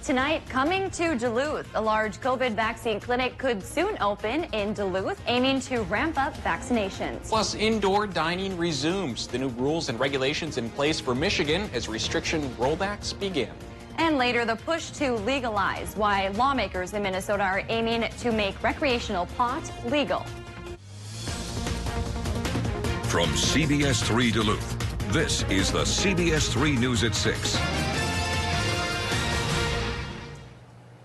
Tonight, coming to Duluth, a large COVID vaccine clinic could soon open in Duluth, aiming to ramp up vaccinations. Plus, indoor dining resumes. The new rules and regulations in place for Michigan as restriction rollbacks begin. And later, the push to legalize, why lawmakers in Minnesota are aiming to make recreational pot legal. From CBS3 Duluth, this is the CBS3 News at 6.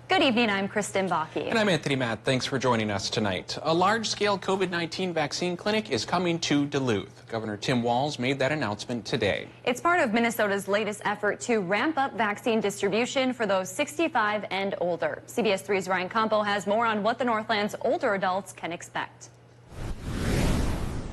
Good evening, I'm Kristen Bakke. And I'm Anthony Matt. Thanks for joining us tonight. A large-scale COVID-19 vaccine clinic is coming to Duluth. Governor Tim Walz made that announcement today. It's part of Minnesota's latest effort to ramp up vaccine distribution for those 65 and older. CBS3's Ryan Campo has more on what the Northland's older adults can expect.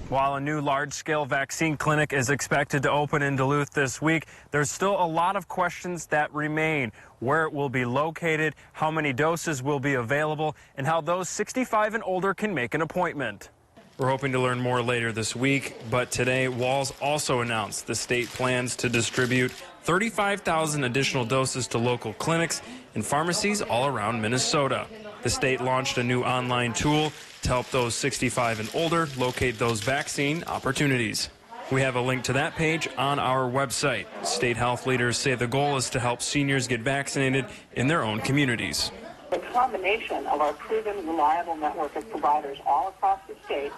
While a new large-scale vaccine clinic is expected to open in Duluth this week, there's still a lot of questions that remain. Where it will be located, how many doses will be available, and how those 65 and older can make an appointment. We're hoping to learn more later this week, but today Walz also announced the state plans to distribute 35,000 additional doses to local clinics and pharmacies all around Minnesota. The state launched a new online tool to help those 65 and older locate those vaccine opportunities. We have a link to that page on our website. State health leaders say the goal is to help seniors get vaccinated in their own communities. The combination of our proven, reliable network of providers all across the state,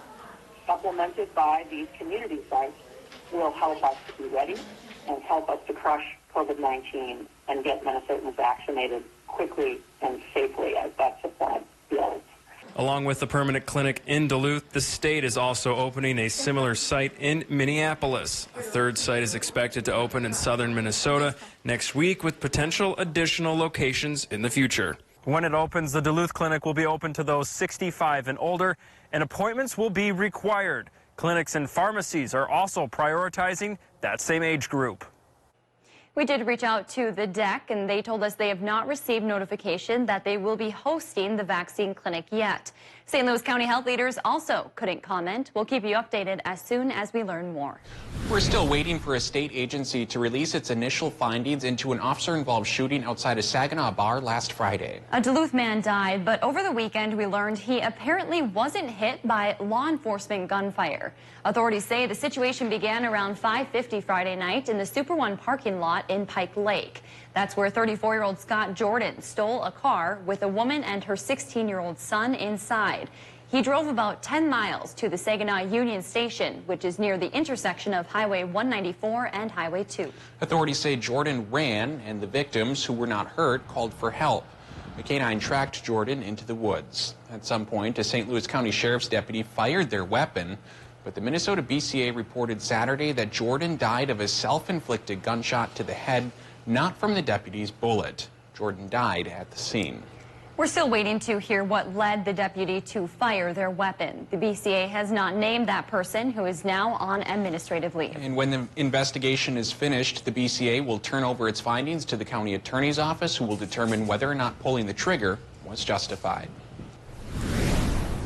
supplemented by these community sites, will help us to be ready and help us to crush COVID-19 and get Minnesotans vaccinated quickly and safely as that supply builds. Along with the permanent clinic in Duluth, the state is also opening a similar site in Minneapolis. A third site is expected to open in southern Minnesota next week, with potential additional locations in the future. When it opens, the Duluth clinic will be open to those 65 and older, and appointments will be required. Clinics and pharmacies are also prioritizing that same age group. We did reach out to the DEC, and they told us they have not received notification that they will be hosting the vaccine clinic yet. St. Louis County health leaders also couldn't comment. We'll keep you updated as soon as we learn more. We're still waiting for a state agency to release its initial findings into an officer-involved shooting outside a Saginaw bar last Friday. A Duluth man died, but over the weekend we learned he apparently wasn't hit by law enforcement gunfire. Authorities say the situation began around 5:50 Friday night in the Super One parking lot in Pike Lake. That's where 34-year-old Scott Jordan stole a car with a woman and her 16-year-old son inside. He drove about 10 miles to the Saginaw Union Station, which is near the intersection of Highway 194 and Highway 2. Authorities say Jordan ran, and the victims, who were not hurt, called for help. A canine tracked Jordan into the woods. At some point, a St. Louis County Sheriff's deputy fired their weapon, but the Minnesota BCA reported Saturday that Jordan died of a self-inflicted gunshot to the head, not from the deputy's bullet. Jordan died at the scene. We're still waiting to hear what led the deputy to fire their weapon. The BCA has not named that person, who is now on administrative leave. And when the investigation is finished, the BCA will turn over its findings to the county attorney's office, who will determine whether or not pulling the trigger was justified.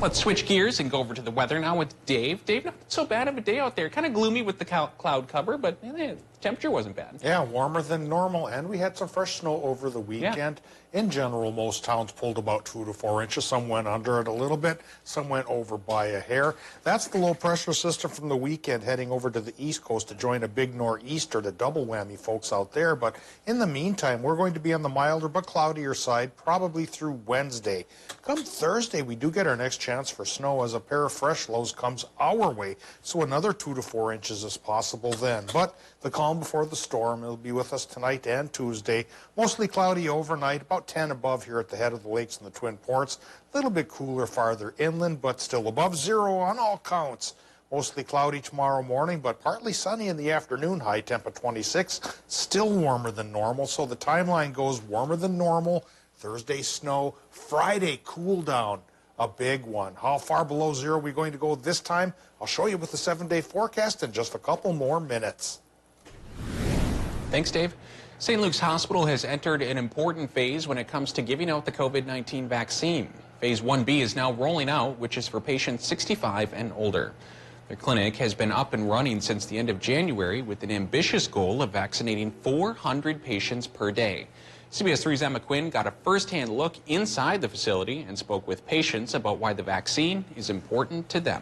Let's switch gears and go over to the weather now with Dave. Dave, not so bad of a day out there. Kind of gloomy with the cloud cover, but the temperature wasn't bad. Yeah, warmer than normal, and we had some fresh snow over the weekend. Yeah. In general, most towns pulled about 2 to 4 inches. Some went under it a little bit. Some went over by a hair. That's the low-pressure system from the weekend heading over to the East Coast to join a big nor'easter, the double whammy folks out there. But in the meantime, we're going to be on the milder but cloudier side probably through Wednesday. Come Thursday, we do get our next chance for snow as a pair of fresh lows comes our way. So another 2 to 4 inches is possible then. But the calm before the storm will be with us tonight and Tuesday. Mostly cloudy overnight, about 10 above here at the head of the lakes and the Twin Ports. A little bit cooler farther inland, but still above zero on all counts. Mostly cloudy tomorrow morning, but partly sunny in the afternoon, high temp at 26. Still warmer than normal, so the timeline goes warmer than normal. Thursday, snow. Friday, cool down. A big one. How far below zero are we going to go this time? I'll show you with the 7-day forecast in just a couple more minutes. Thanks, Dave. St. Luke's Hospital has entered an important phase when it comes to giving out the COVID-19 vaccine. Phase 1B is now rolling out, which is for patients 65 and older. The clinic has been up and running since the end of January with an ambitious goal of vaccinating 400 patients per day. CBS 3's Emma Quinn got a first-hand look inside the facility and spoke with patients about why the vaccine is important to them.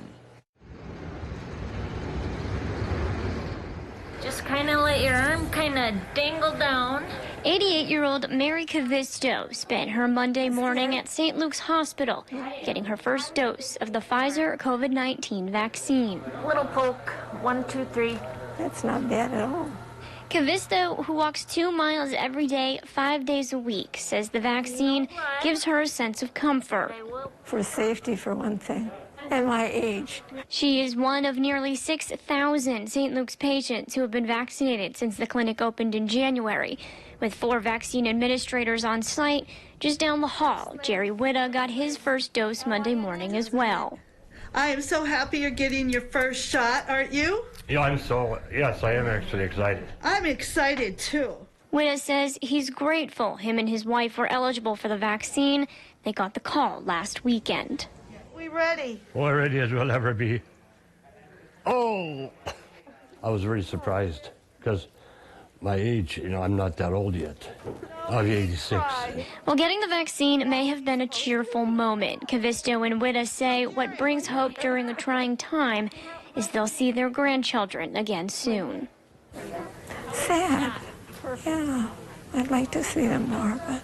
Just kind of let your arm kind of dangle down. 88-year-old Mary Cavisto spent her Monday morning at St. Luke's Hospital getting her first dose of the Pfizer COVID-19 vaccine. Little poke, 1, 2, 3. That's not bad at all. Cavisto, who walks 2 miles every day, 5 days a week, says the vaccine gives her a sense of comfort. For safety, for one thing, and my age. She is one of nearly 6,000 St. Luke's patients who have been vaccinated since the clinic opened in January. With 4 vaccine administrators on site, just down the hall, Jerry Witta got his first dose Monday morning as well. I am so happy you're getting your first shot, aren't you? Yeah, yes, I am actually excited. I'm excited too. Witta says he's grateful him and his wife were eligible for the vaccine. They got the call last weekend. We ready? Well, ready as we'll ever be. Oh! I was very surprised because my age, I'm not that old yet. I'll be 86. Well, getting the vaccine may have been a cheerful moment. Cavisto and Witta say what brings hope during a trying time is they'll see their grandchildren again soon. Sad. Yeah, I'd like to see them more,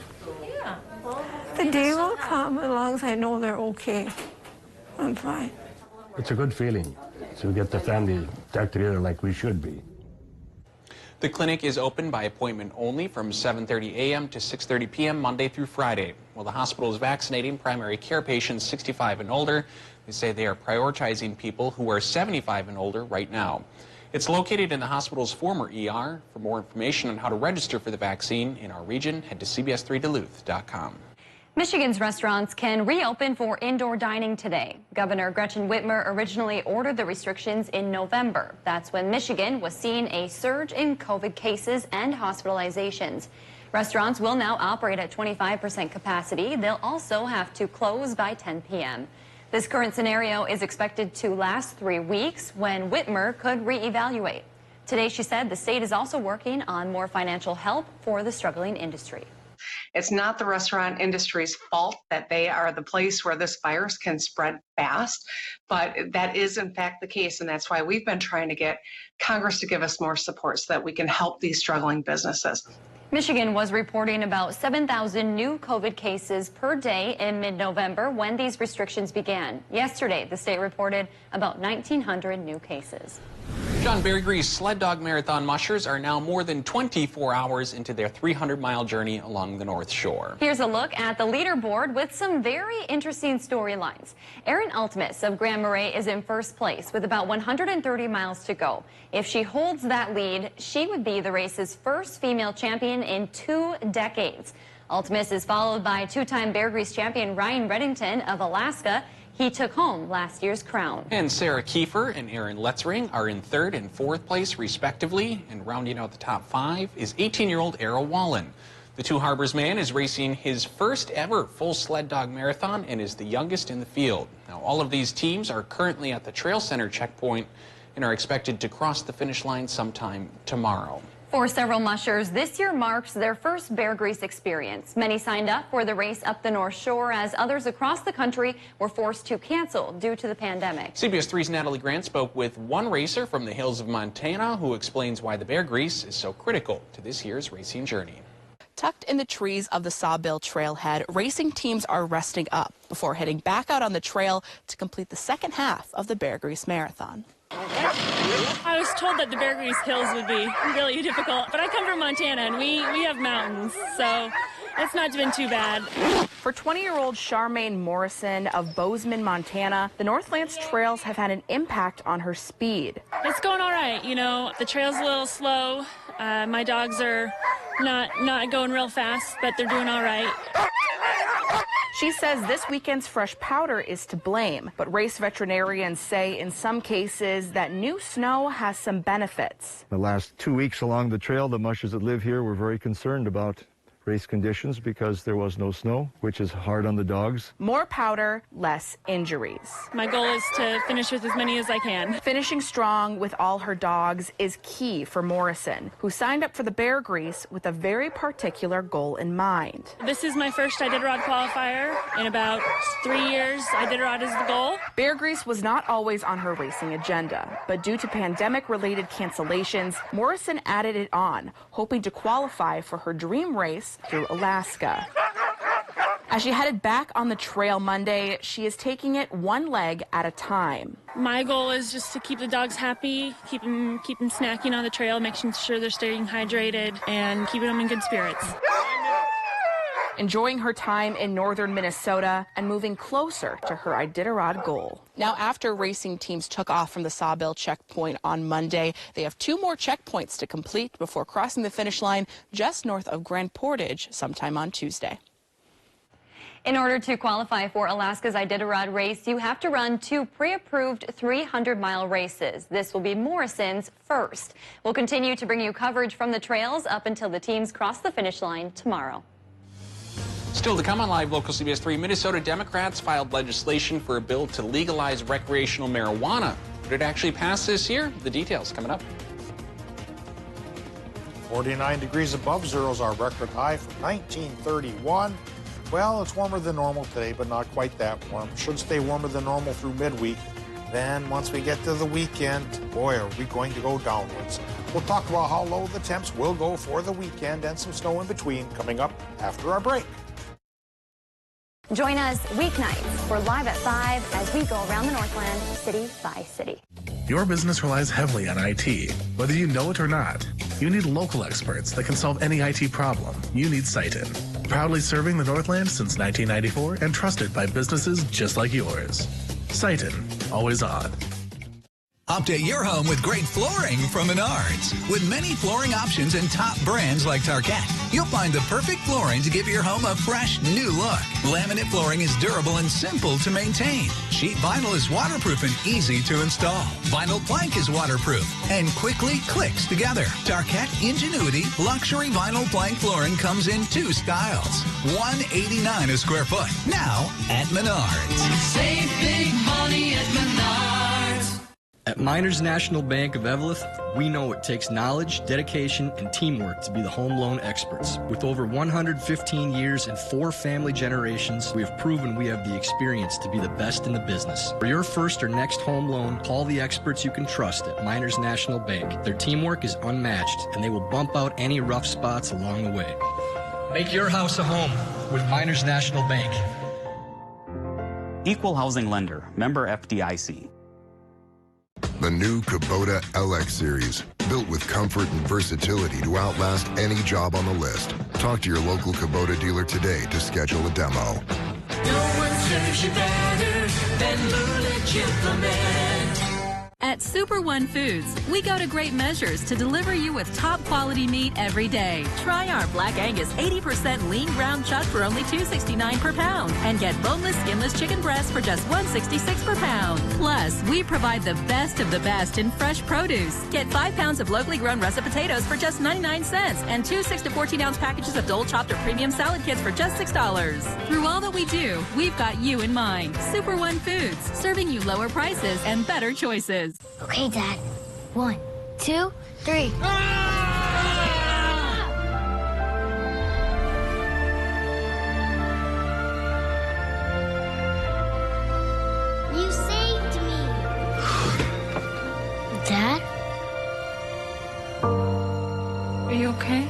but the day will come as long as I know they're okay. I'm fine. It's a good feeling to get the family back together like we should be. The clinic is open by appointment only from 7:30 a.m. to 6:30 p.m. Monday through Friday. While the hospital is vaccinating primary care patients 65 and older, they say they are prioritizing people who are 75 and older right now. It's located in the hospital's former ER. For more information on how to register for the vaccine in our region, head to CBS3Duluth.com. Michigan's restaurants can reopen for indoor dining today. Governor Gretchen Whitmer originally ordered the restrictions in November. That's when Michigan was seeing a surge in COVID cases and hospitalizations. Restaurants will now operate at 25% capacity. They'll also have to close by 10 p.m. This current scenario is expected to last 3 weeks when Whitmer could reevaluate. Today, she said the state is also working on more financial help for the struggling industry. It's not the restaurant industry's fault that they are the place where this virus can spread fast, but that is in fact the case, and that's why we've been trying to get Congress to give us more support so that we can help these struggling businesses. Michigan was reporting about 7,000 new COVID cases per day in mid-November when these restrictions began. Yesterday, the state reported about 1,900 new cases. John Bear-Grease Sled Dog Marathon mushers are now more than 24 hours into their 300-mile journey along the North Shore. Here's a look at the leaderboard with some very interesting storylines. Erin Altmus of Grand Marais is in first place with about 130 miles to go. If she holds that lead, she would be the race's first female champion in 2 decades. Altmus is followed by 2-time Bear-Grease champion Ryan Reddington of Alaska. He took home last year's crown. And Sarah Kiefer and Aaron Letzring are in 3rd and 4th place, respectively. And rounding out the top 5 is 18-year-old Errol Wallen. The Two Harbors man is racing his first ever full sled dog marathon and is the youngest in the field. Now, all of these teams are currently at the Trail Center checkpoint and are expected to cross the finish line sometime tomorrow. For several mushers, this year marks their first Bear-Grease experience. Many signed up for the race up the North Shore as others across the country were forced to cancel due to the pandemic. CBS 3's Natalie Grant spoke with one racer from the hills of Montana who explains why the Bear-Grease is so critical to this year's racing journey. Tucked in the trees of the Sawbill Trailhead, racing teams are resting up before heading back out on the trail to complete the second half of the Bear-Grease Marathon. I was told that the Bear-Grease hills would be really difficult, but I come from Montana and we have mountains, so it's not been too bad. For 20-year-old Charmaine Morrison of Bozeman, Montana, the Northlands trails have had an impact on her speed. It's going all right, you know, the trail's a little slow. My dogs are not going real fast, but they're doing all right. She says this weekend's fresh powder is to blame, but race veterinarians say in some cases that new snow has some benefits. The last 2 weeks along the trail, the mushers that live here were very concerned about race conditions because there was no snow, which is hard on the dogs. More powder, less injuries. My goal is to finish with as many as I can. Finishing strong with all her dogs is key for Morrison, who signed up for the Bear Grease with a very particular goal in mind. This is my first Iditarod qualifier. In about 3 years, Iditarod is the goal. Bear Grease was not always on her racing agenda, but due to pandemic-related cancellations, Morrison added it on, hoping to qualify for her dream race through Alaska. As she headed back on the trail Monday, she is taking it one leg at a time. My goal is just to keep the dogs happy, keep them snacking on the trail, making sure they're staying hydrated, and keeping them in good spirits. Enjoying her time in northern Minnesota and moving closer to her Iditarod goal. Now, after racing teams took off from the Sawbill checkpoint on Monday, they have 2 more checkpoints to complete before crossing the finish line just north of Grand Portage sometime on Tuesday. In order to qualify for Alaska's Iditarod race, you have to run 2 pre-approved 300-mile races. This will be Morrison's first. We'll continue to bring you coverage from the trails up until the teams cross the finish line tomorrow. Still to come on Live Local CBS 3, Minnesota Democrats filed legislation for a bill to legalize recreational marijuana. Would it actually pass this year? The details coming up. 49 degrees above zero is our record high from 1931. Well, it's warmer than normal today, but not quite that warm. Should stay warmer than normal through midweek. Then once we get to the weekend, boy, are we going to go downwards. We'll talk about how low the temps will go for the weekend and some snow in between coming up after our break. Join us weeknights. We're live at 5 as we go around the Northland city by city. Your business relies heavily on IT. Whether you know it or not, you need local experts that can solve any IT problem. You need Citin. Proudly serving the Northland since 1994 and trusted by businesses just like yours. Citin, always on. Update your home with great flooring from Menards. With many flooring options and top brands like Tarkett, you'll find the perfect flooring to give your home a fresh, new look. Laminate flooring is durable and simple to maintain. Sheet vinyl is waterproof and easy to install. Vinyl plank is waterproof and quickly clicks together. Tarkett Ingenuity Luxury Vinyl Plank Flooring comes in 2 styles. $189 a square foot. Now at Menards. Save big money at Menards. At Miners National Bank of Eveleth, we know it takes knowledge, dedication, and teamwork to be the home loan experts. With over 115 years and 4 family generations, we have proven we have the experience to be the best in the business. For your first or next home loan, call the experts you can trust at Miners National Bank. Their teamwork is unmatched, and they will bump out any rough spots along the way. Make your house a home with Miners National Bank. Equal housing lender, member FDIC. The new Kubota LX Series, built with comfort and versatility to outlast any job on the list. Talk to your local Kubota dealer today to schedule a demo. No one serves you better than Lulich Implement. At Super One Foods, we go to great measures to deliver you with top quality meat every day. Try our Black Angus 80% lean ground chuck for only $2.69 per pound and get boneless, skinless chicken breast for just $1.66 per pound. Plus, we provide the best of the best in fresh produce. Get 5 pounds of locally grown russet potatoes for just 99 cents and 2 6 to 14-ounce packages of Dole Chopped or Premium salad kits for just $6. Through all that we do, we've got you in mind. Super One Foods, serving you lower prices and better choices. Okay, Dad. 1, 2, 3. You saved me. Dad? Are you okay?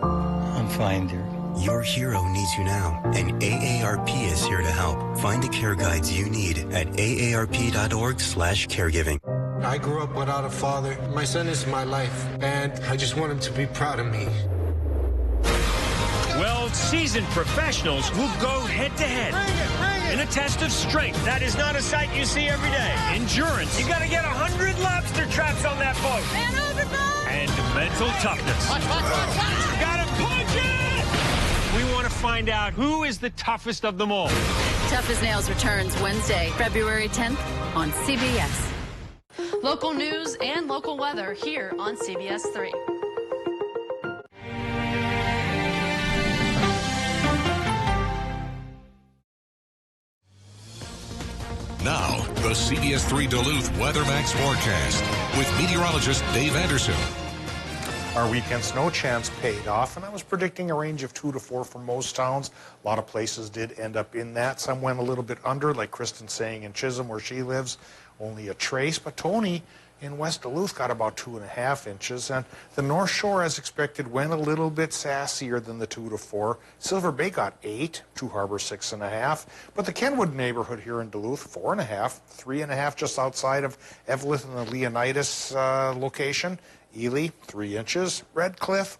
I'm fine, dear. Your hero needs you now, and AARP is here to help. Find the care guides you need at aarp.org/caregiving. I grew up without a father. My son is my life, and I just want him to be proud of me. Well-seasoned professionals will go head-to-head in a test of strength. That is not a sight you see every day. Endurance. You got to get 100 lobster traps on that boat. Man overboard! And mental toughness. Got to punch it! We want to find out who is the toughest of them all. Tough as Nails returns Wednesday, February 10th on CBS. Local news and local weather here on CBS 3. Now, the CBS3 Duluth WeatherMax forecast with meteorologist Dave Anderson. Our weekend snow chance paid off, and I was predicting a range of 2 to 4 for most towns. A lot of places did end up in that. Some went a little bit under, like Kristen saying in Chisholm where she lives, only a trace. But Tony in West Duluth got about 2.5 inches, and the North Shore, as expected, went a little bit sassier than the 2 to 4. Silver Bay got 8, Two Harbor 6.5, but the Kenwood neighborhood here in Duluth 4.5, 3.5 just outside of Evelyn and the Leonidas location. Ely 3 inches, Red Cliff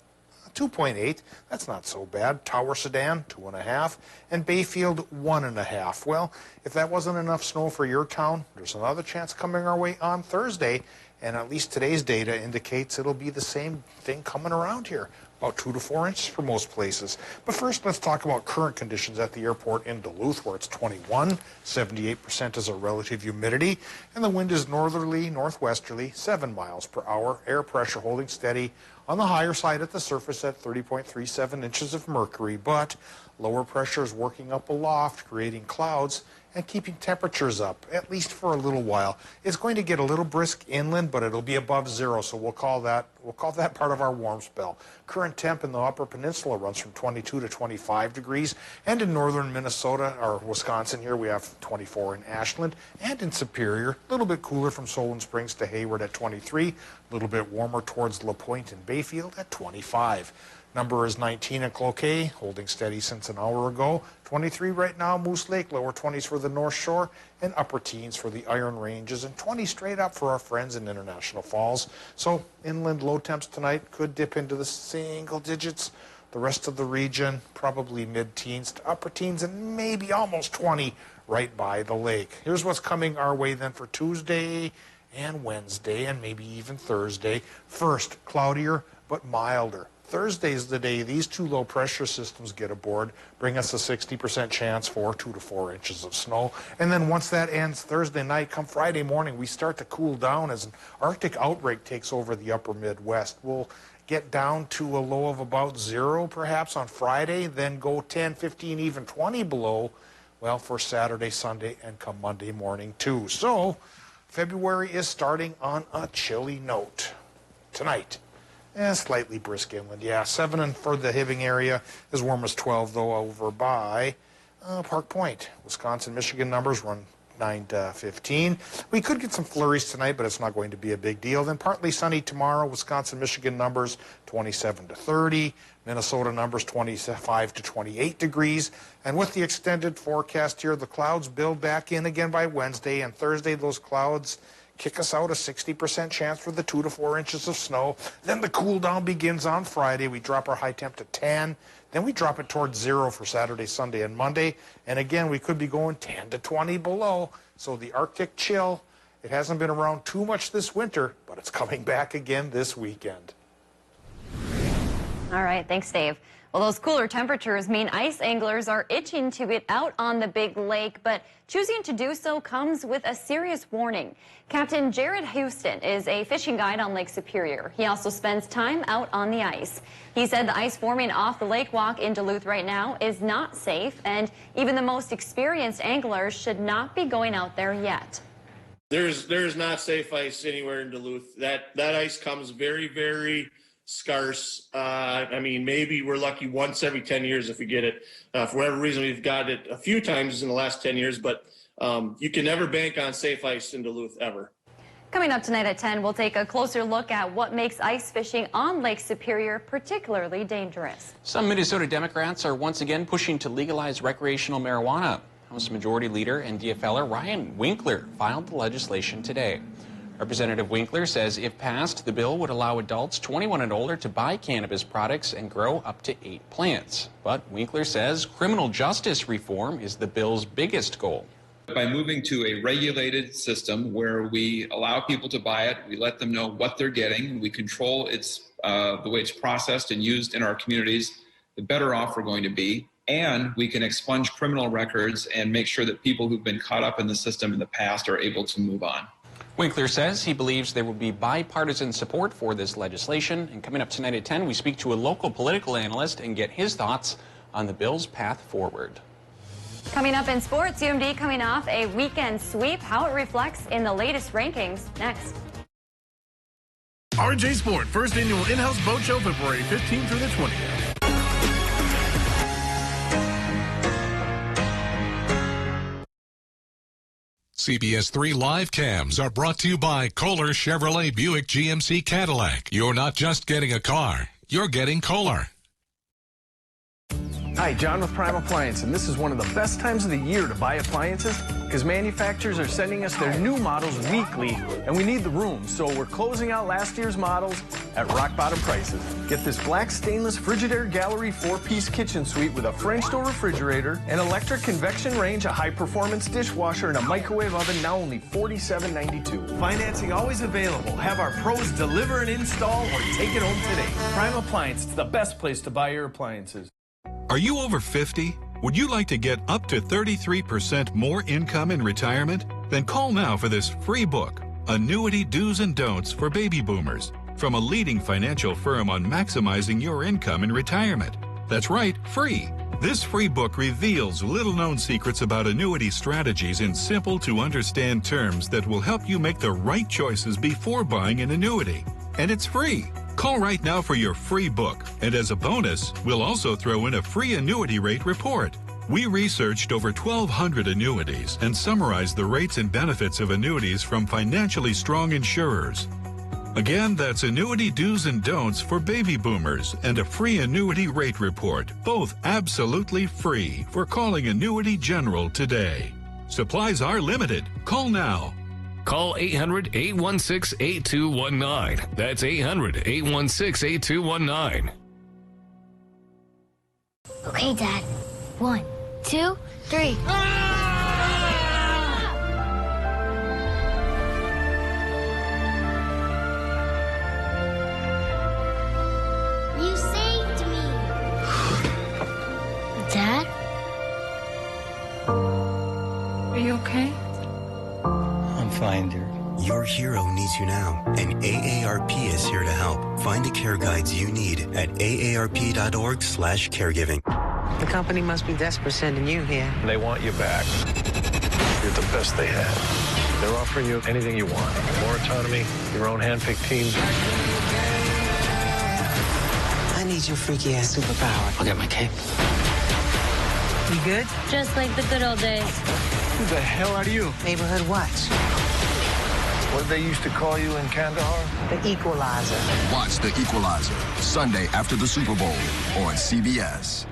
2.8, that's not so bad. Tower Sedan 2.5, and Bayfield 1.5. Well, if that wasn't enough snow for your town, there's another chance coming our way on Thursday, and at least today's data indicates it'll be the same thing coming around here. About 2 to 4 inches for most places. But first, let's talk about current conditions at the airport in Duluth, where it's 21, 78% is our relative humidity, and the wind is northerly, northwesterly, 7 miles per hour. Air pressure holding steady on the higher side at the surface at 30.37 inches of mercury, but lower pressure is working up aloft, creating clouds and keeping temperatures up, at least for a little while. It's going to get a little brisk inland, but it'll be above zero, so we'll call that part of our warm spell. Current temp in the Upper Peninsula runs from 22 to 25 degrees, and in northern Minnesota, or Wisconsin here, we have 24 in Ashland, and in Superior, a little bit cooler from Solon Springs to Hayward at 23, a little bit warmer towards La Pointe and Bayfield at 25. Number is 19 in Cloquet, holding steady since an hour ago. 23 right now, Moose Lake, lower 20s for the North Shore, and upper teens for the Iron Ranges, and 20 straight up for our friends in International Falls. So inland low temps tonight could dip into the single digits. The rest of the region, probably mid-teens to upper teens, and maybe almost 20 right by the lake. Here's what's coming our way then for Tuesday and Wednesday, and maybe even Thursday. First, cloudier but milder. Thursday's the day these two low pressure systems get aboard, bring us a 60% chance for 2 to 4 inches of snow. And then once that ends Thursday night, come Friday morning, we start to cool down as an Arctic outbreak takes over the upper Midwest. We'll get down to a low of about 0 perhaps on Friday, then go 10, 15, even 20 below, well, for Saturday, Sunday, and come Monday morning too. So February is starting on a chilly note tonight. Slightly brisk inland. Yeah, 7 for the Hibbing area, as warm as 12, though, over by Park Point. Wisconsin, Michigan numbers run 9 to 15. We could get some flurries tonight, but it's not going to be a big deal. Then partly sunny tomorrow. Wisconsin, Michigan numbers 27 to 30. Minnesota numbers 25 to 28 degrees. And with the extended forecast here, the clouds build back in again by Wednesday, and Thursday those clouds kick us out a 60% chance for the 2 to 4 inches of snow. Then the cool down begins on Friday. We drop our high temp to 10. Then we drop it towards 0 for Saturday, Sunday, and Monday. And again, we could be going 10 to 20 below. So the Arctic chill, it hasn't been around too much this winter, but it's coming back again this weekend. All right, thanks, Dave. Well, those cooler temperatures mean ice anglers are itching to get out on the big lake, but choosing to do so comes with a serious warning. Captain Jared Houston is a fishing guide on Lake Superior. He also spends time out on the ice. He said the ice forming off the lake walk in Duluth right now is not safe, and even the most experienced anglers should not be going out there yet. There's not safe ice anywhere in Duluth. That ice comes very, very scarce. I mean, maybe we're lucky once every 10 years if we get it. For whatever reason, we've got it a few times in the last 10 years, but you can never bank on safe ice in Duluth ever. Coming up tonight at 10, we'll take a closer look at what makes ice fishing on Lake Superior particularly dangerous. Some Minnesota Democrats are once again pushing to legalize recreational marijuana. House Majority Leader and DFLer Ryan Winkler filed the legislation today. Representative Winkler says if passed, the bill would allow adults 21 and older to buy cannabis products and grow up to 8 plants. But Winkler says criminal justice reform is the bill's biggest goal. By moving to a regulated system where we allow people to buy it, we let them know what they're getting, we control the way it's processed and used in our communities, the better off we're going to be. And we can expunge criminal records and make sure that people who've been caught up in the system in the past are able to move on. Winkler says he believes there will be bipartisan support for this legislation. And coming up tonight at 10, we speak to a local political analyst and get his thoughts on the bill's path forward. Coming up in sports, UMD coming off a weekend sweep. How it reflects in the latest rankings. Next. RJ Sport, first annual in-house boat show, February 15th through the 20th. CBS3 live cams are brought to you by Kohler Chevrolet Buick GMC Cadillac. You're not just getting a car, you're getting Kohler. Hi, John with Prime Appliance, and this is one of the best times of the year to buy appliances because manufacturers are sending us their new models weekly, and we need the room, so we're closing out last year's models at rock-bottom prices. Get this black stainless Frigidaire Gallery 4-piece kitchen suite with a French door refrigerator, an electric convection range, a high-performance dishwasher, and a microwave oven, now only $47.92. Financing always available. Have our pros deliver and install or take it home today. Prime Appliance, it's the best place to buy your appliances. Are you over 50? Would you like to get up to 33% more income in retirement? Then call now for this free book, Annuity Do's and Don'ts for Baby Boomers, from a leading financial firm on maximizing your income in retirement. That's right, free. This free book reveals little-known secrets about annuity strategies in simple-to-understand terms that will help you make the right choices before buying an annuity. And it's free. Call right now for your free book, and as a bonus, we'll also throw in a free annuity rate report. We researched over 1,200 annuities and summarized the rates and benefits of annuities from financially strong insurers. Again, that's Annuity Do's and Don'ts for Baby Boomers and a free annuity rate report, both absolutely free for calling Annuity General today. Supplies are limited. Call now. Call 800-816-8219. That's 800-816-8219. Okay, Dad. 1, 2, 3. You saved me. Dad? Are you okay? I'm fine, dear. Your hero needs you now, and AARP is here to help. Find the care guides you need at aarp.org/caregiving. The company must be desperate sending you here. They want you back. You're the best they have. They're offering you anything you want. More autonomy, your own hand-picked team. I need your freaky-ass superpower. I'll get my cape. You good? Just like the good old days. Who the hell are you? Neighborhood watch. What did they used to call you in Kandahar? The Equalizer. Watch The Equalizer, Sunday after the Super Bowl on CBS.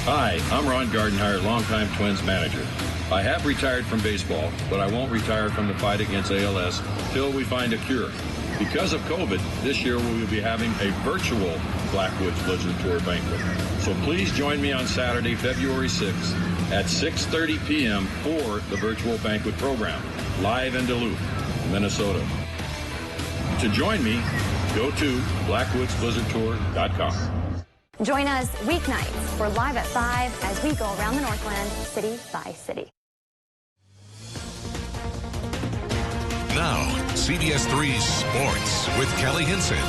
Hi, I'm Ron Gardenhire, longtime Twins manager. I have retired from baseball, but I won't retire from the fight against ALS till we find a cure. Because of COVID, this year we will be having a virtual Blackwoods Blizzard Tour banquet. So please join me on Saturday, February 6th at 6:30 p.m. for the virtual banquet program, live in Duluth, Minnesota. To join me, go to blackwoodsblizzardtour.com. Join us weeknights. We're live at 5 as we go around the Northland, city by city. Now, CBS3 Sports with Kelly Hinson.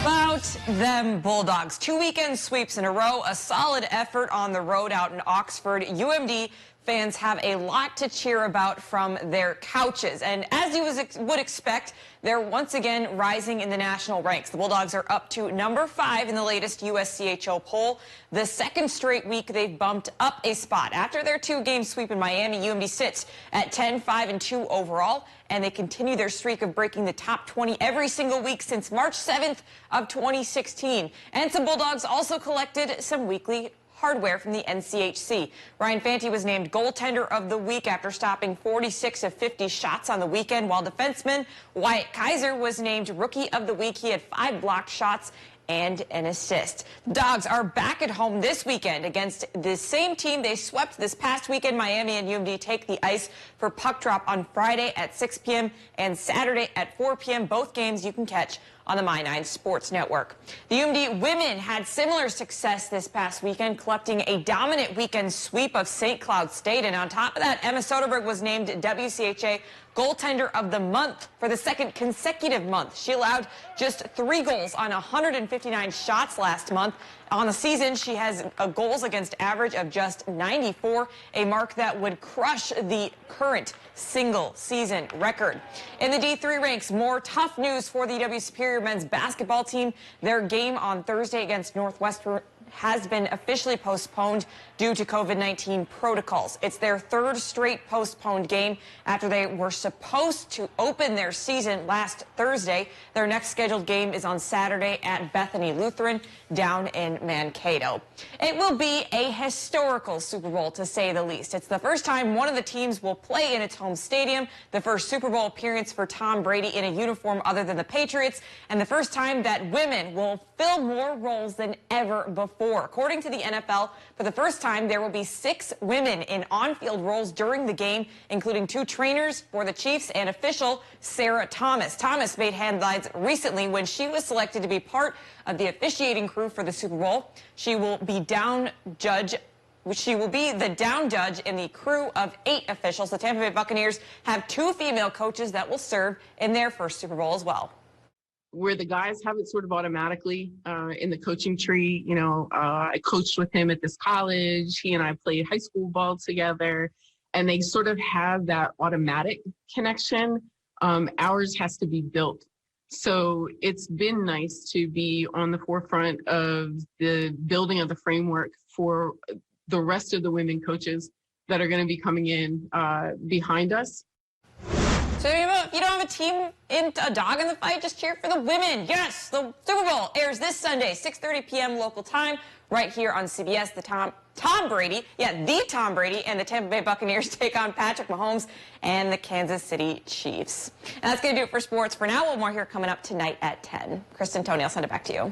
About them Bulldogs. 2 weekend sweeps in a row, a solid effort on the road out in Oxford. UMD fans have a lot to cheer about from their couches. And as you would expect, they're once again rising in the national ranks. The Bulldogs are up to number 5 in the latest USCHO poll. The second straight week they've bumped up a spot. After their 2-game sweep in Miami, UMD sits at 10-5-2 overall, and they continue their streak of breaking the top 20 every single week since March 7th of 2016. And some Bulldogs also collected some weekly hardware from the NCHC. Ryan Fanti was named goaltender of the week after stopping 46 of 50 shots on the weekend, while defenseman Wyatt Kaiser was named rookie of the week. He had 5 blocked shots and an assist. The Dogs are back at home this weekend against the same team they swept this past weekend. Miami and UMD take the ice for puck drop on Friday at 6 p.m. and Saturday at 4 p.m. Both games you can catch on the My9 Sports Network. The UMD women had similar success this past weekend, collecting a dominant weekend sweep of St. Cloud State. And on top of that, Emma Soderberg was named WCHA Goaltender of the Month for the second consecutive month. She allowed just 3 goals on 159 shots last month. On the season, she has a goals against average of just 94, a mark that would crush the current single season record. In the D3 ranks, more tough news for the UW Superior men's basketball team. Their game on Thursday against Northwestern has been officially postponed due to COVID-19 protocols. It's their 3rd straight postponed game after they were supposed to open their season last Thursday. Their next scheduled game is on Saturday at Bethany Lutheran down in Mankato. It will be a historical Super Bowl, to say the least. It's the first time one of the teams will play in its home stadium, the first Super Bowl appearance for Tom Brady in a uniform other than the Patriots, and the first time that women will fill more roles than ever before. According to the NFL, for the first time, there will be 6 women in on-field roles during the game, including 2 trainers for the Chiefs and official Sarah Thomas. Thomas made headlines recently when she was selected to be part of the officiating crew for the Super Bowl. She will be the down judge in the crew of 8 officials. The Tampa Bay Buccaneers have 2 female coaches that will serve in their first Super Bowl as well. Where the guys have it sort of automatically in the coaching tree. You know, I coached with him at this college. He and I played high school ball together, and they sort of have that automatic connection. Ours has to be built. So it's been nice to be on the forefront of the building of the framework for the rest of the women coaches that are going to be coming in behind us. So if you don't have a team a dog in the fight, just cheer for the women. Yes, the Super Bowl airs this Sunday, 6:30 p.m. local time, right here on CBS. The Tom Brady and the Tampa Bay Buccaneers take on Patrick Mahomes and the Kansas City Chiefs. And that's going to do it for sports for now. We'll have more here coming up tonight at 10. Kristen, Tony, I'll send it back to you.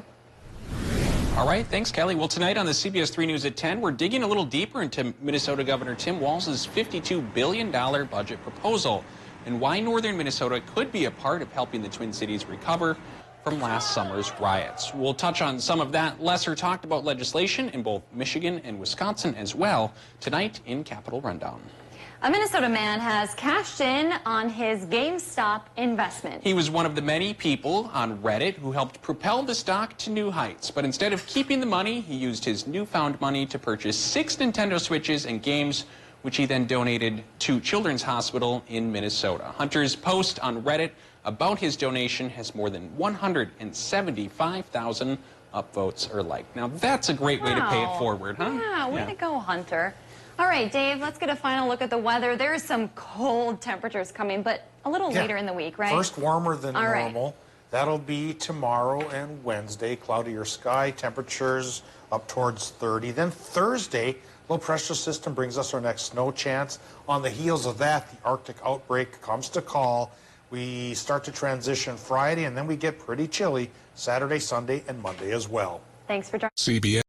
All right, thanks, Kelly. Well, tonight on the CBS3 News at 10, we're digging a little deeper into Minnesota Governor Tim Walz's $52 billion budget proposal, and why northern Minnesota could be a part of helping the Twin Cities recover from last summer's riots. We'll touch on some of that lesser talked about legislation in both Michigan and Wisconsin as well tonight in Capitol Rundown. A Minnesota man has cashed in on his GameStop investment. He was one of the many people on Reddit who helped propel the stock to new heights. But instead of keeping the money, he used his newfound money to purchase 6 Nintendo Switches and games, which he then donated to Children's Hospital in Minnesota. Hunter's post on Reddit about his donation has more than 175,000 upvotes or likes. Now that's a great way to pay it forward, huh? Yeah, way to go, Hunter. All right, Dave, let's get a final look at the weather. There's some cold temperatures coming, but a little later in the week, right? First warmer than All normal. Right. That'll be tomorrow and Wednesday. Cloudier sky, temperatures up towards 30. Then Thursday, low pressure system brings us our next snow chance. On the heels of that, the Arctic outbreak comes to call. We start to transition Friday, and then we get pretty chilly Saturday, Sunday, and Monday as well. Thanks for joining. CBS.